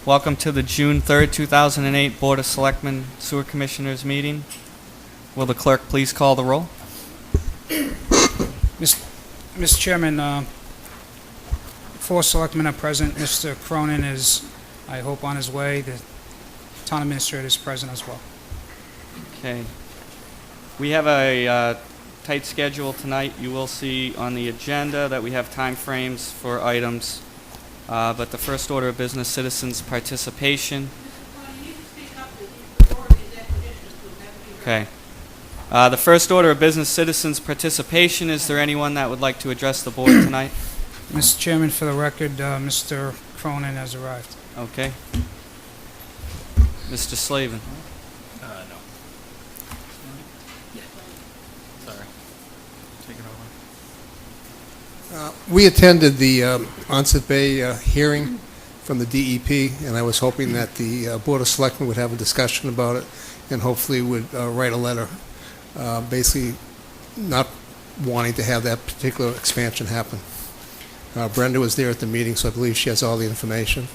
Welcome to the June 3rd, 2008 Board of Selectmen Sewer Commissioners meeting. Will the clerk please call the roll? Mr. Chairman, 4 selectmen are present. Mr. Cronin is, I hope, on his way. The town administrator is present as well. Okay. We have a tight schedule tonight. You will see on the agenda that we have time frames for items. But the first order of business, citizens' participation. Okay. The first order of business, citizens' participation. Is there anyone that would like to address the board tonight? Mr. Chairman, for the record, Mr. Cronin has arrived. Okay. Mr. Slavin. No. Yeah. Sorry. Taking over. We attended the Onset Bay hearing from the DEP, and I was hoping that the Board of Selectmen would have a discussion about it and hopefully would write a letter basically not wanting to have that particular expansion happen. Brenda was there at the meeting, so I believe she has all the information.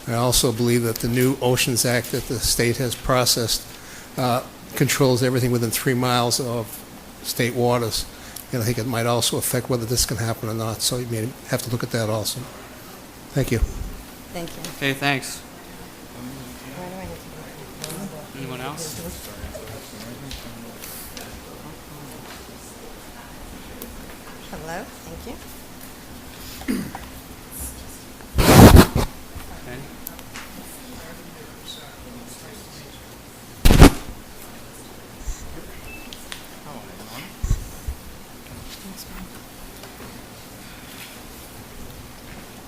I also believe that the new Oceans Act that the state has processed controls everything within 3 miles of state waters. And I think it might also affect whether this can happen or not, so you may have to look at that also. Thank you. Thank you. Okay, thanks. Anyone else? Hello, thank you. Okay.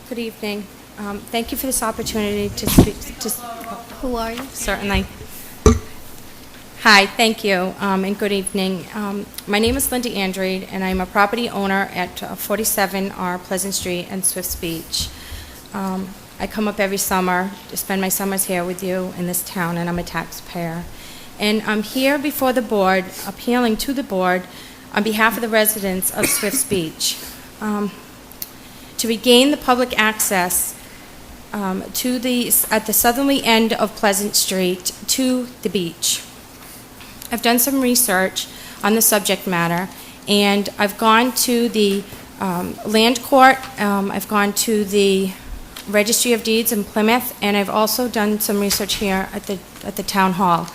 Good evening. Thank you for this opportunity to speak. Who are you? Certainly. Hi, thank you, and good evening. My name is Linda Andrade, and I'm a property owner at 47R Pleasant Street in Swifts Beach. I come up every summer to spend my summers here with you in this town, and I'm a taxpayer. And I'm here before the board, appealing to the board on behalf of the residents of Swifts Beach. To regain the public access at the southerly end of Pleasant Street to the beach. I've done some research on the subject matter, and I've gone to the land court, I've gone to the Registry of Deeds in Plymouth, and I've also done some research here at the town hall.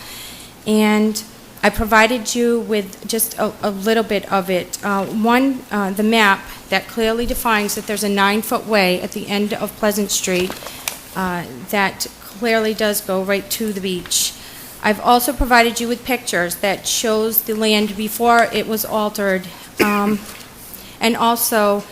And I provided you with just a little bit of it. The map that clearly defines that there's a 9-foot way at the end of Pleasant Street that clearly does go right to the beach. I've also provided you with pictures that shows the land before it was altered, and also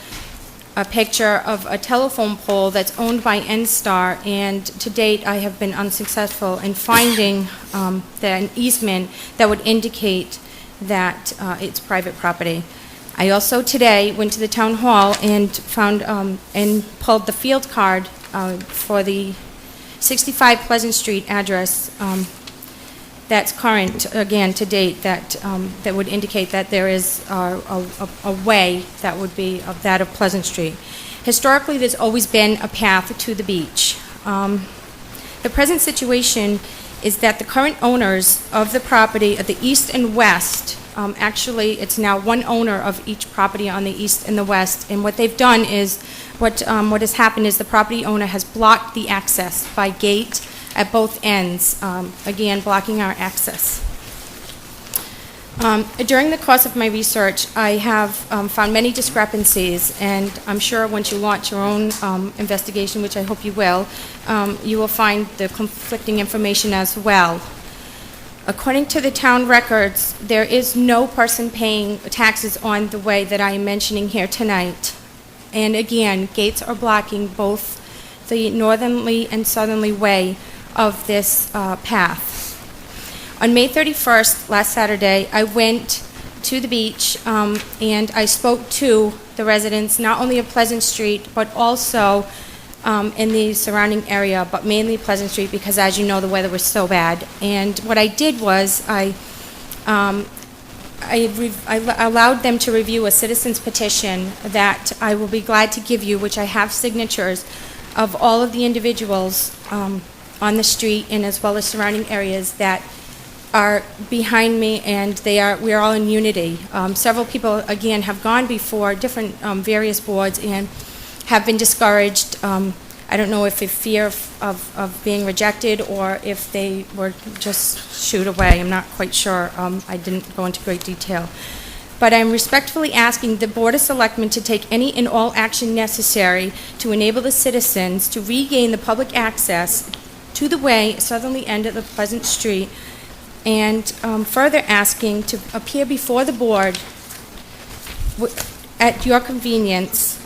a picture of a telephone pole that's owned by NSTAR, and to date I have been unsuccessful in finding an easement that would indicate that it's private property. I also today went to the town hall and found and pulled the field card for the 65 Pleasant Street address that's current, again, to date, that would indicate that there is a way that would be of that of Pleasant Street. Historically, there's always been a path to the beach. The present situation is that the current owners of the property at the east and west, actually, it's now one owner of each property on the east and the west, and what they've done is, what has happened is the property owner has blocked the access by gate at both ends, again, blocking our access. During the course of my research, I have found many discrepancies, and I'm sure once you launch your own investigation, which I hope you will find the conflicting information as well. According to the town records, there is no person paying taxes on the way that I am mentioning here tonight. And again, gates are blocking both the northerly and southerly way of this path. On May 31st, last Saturday, I went to the beach and I spoke to the residents, not only of Pleasant Street, but also in the surrounding area, but mainly Pleasant Street, because as you know, the weather was so bad. And what I did was I allowed them to review a citizen's petition that I will be glad to give you, which I have signatures of all of the individuals on the street and as well as surrounding areas that are behind me, and we are all in unity. Several people, again, have gone before different various boards and have been discouraged. I don't know if in fear of being rejected or if they were just shooed away. I'm not quite sure. I didn't go into great detail. But I'm respectfully asking the Board of Selectmen to take any and all action necessary to enable the citizens to regain the public access to the way, southerly end of the Pleasant Street, and further asking to appear before the board at your convenience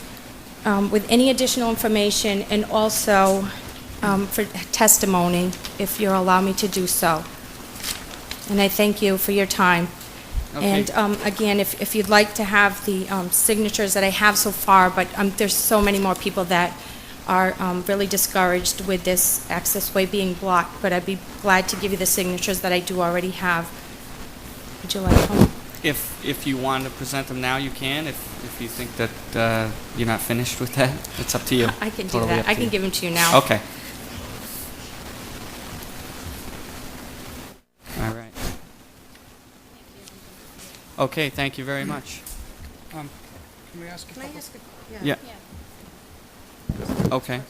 with any additional information and also for testimony, if you'll allow me to do so. And I thank you for your time. Okay. And again, if you'd like to have the signatures that I have so far, but there's so many more people that are really discouraged with this access way being blocked, but I'd be glad to give you the signatures that I do already have. Would you like them? If you want to present them now, you can. If you think that you're not finished with that, it's up to you. I can do Totally that. up I to can you. give them to you now. Okay. All right. Okay, thank you very much. Can we ask a Can I couple? ask Yeah. Okay.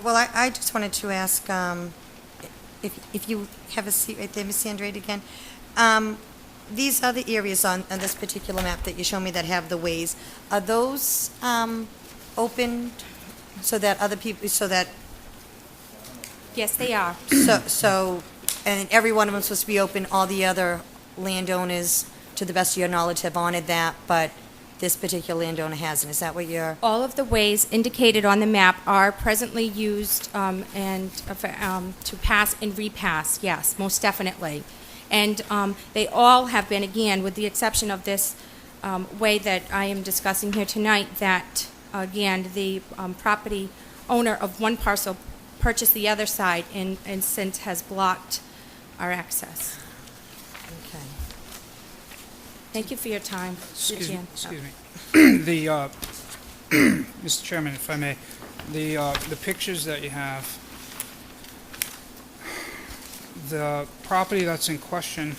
Well, I just wanted to ask, if you have a seat right there, Ms. Andrade again. These other areas on this particular map that you show me that have the ways, are those open so that other people, Yes, they are. and every one of them is supposed to be open, all the other landowners, to the best of your knowledge, have honored that, but this particular landowner hasn't. Is that what you're... All of the ways indicated on the map are presently used to pass and repass, yes, most definitely. And they all have been, again, with the exception of this way that I am discussing here tonight, that, again, the property owner of one parcel purchased the other side and since has blocked our access. Okay. Thank you for your time. Excuse me. Jan. Excuse me. The, Mr. Chairman, if I may, the pictures that you have, the property that's in question,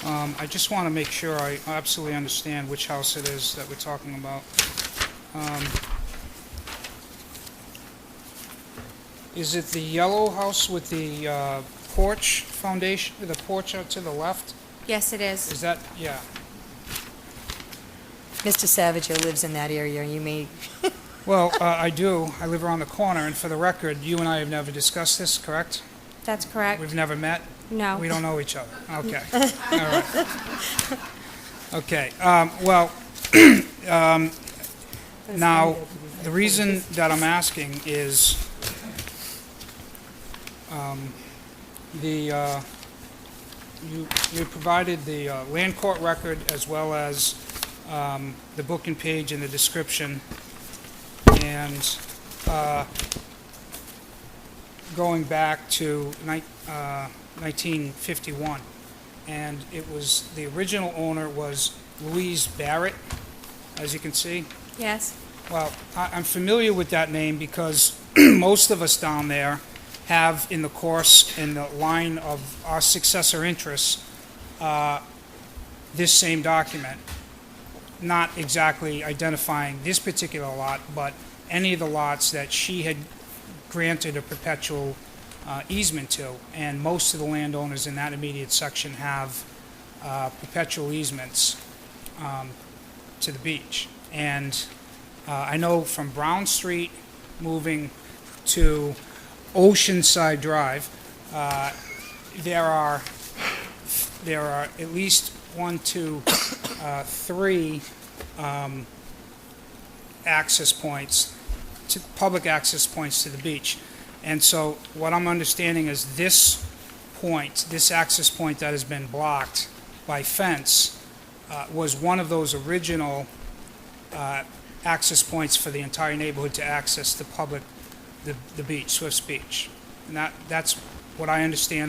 I just want to make sure I absolutely understand which house it is that we're talking about. Is it the yellow house with the porch foundation, the porch out to the left? Yes, it is. Is that, yeah. Mr. Savageau lives in that area, you may... Well, I do. I live around the corner, and for the record, you and I have never discussed this, correct? That's correct. We've never met? No. We don't know each other. Okay. All right. Okay. Well, now, the reason that I'm asking is you provided the land court record as well as the book and page and the description, and going back to 1951, and it was, the original owner was Louise Barrett, as you can see. Yes. Well, I'm familiar with that name because most of us down there have, in the course, in the line of our successor interests, this same document, not exactly identifying this particular lot, but any of the lots that she had granted a perpetual easement to, and most of the landowners in that immediate section have perpetual easements to the beach. And I know from Brown Street moving to Oceanside Drive, there are at least 3 access points, public access points to the beach. And so what I'm understanding is this point, this access point that has been blocked by fence, was one of those original access points for the entire neighborhood to access the beach, Swift's Beach. And that's what I understand